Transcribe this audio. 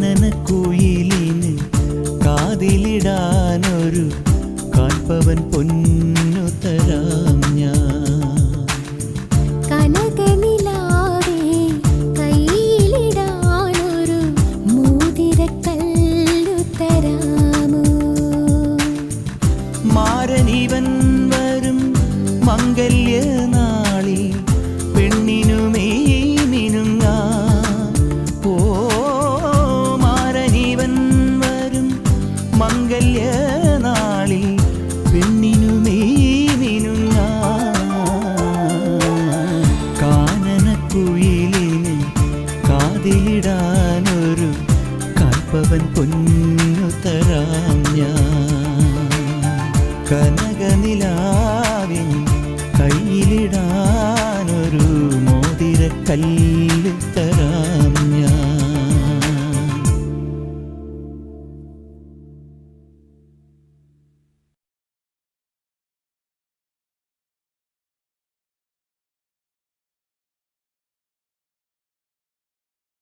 കാനനക്കുയിലിന് കാതിലിടാനൊരു കാൽപ്പവൻ പൊന്നു തരാം ഞാൻ. കനകനിലാവേ കയ്യിലിടാനൊരു മോതിരക്കല്ലു തരാമോ? മാരനിവൻ വരും മംഗല്യനാളിൽ പെണ്ണിനുമേ മിനുങ്ങാ. ഓ മാരനിവൻ വരും മംഗല്യനാളിൽ പെണ്ണിനുമേ മിനുങ്ങാ. കാനനക്കുയിലിന് കാതിലിടാനൊരു കാൽപ്പവൻ പൊന്നു തരാം ഞാൻ. കനകനിലാവിൻ കയ്യിലിടാനൊരു മോതിരക്കല്ല്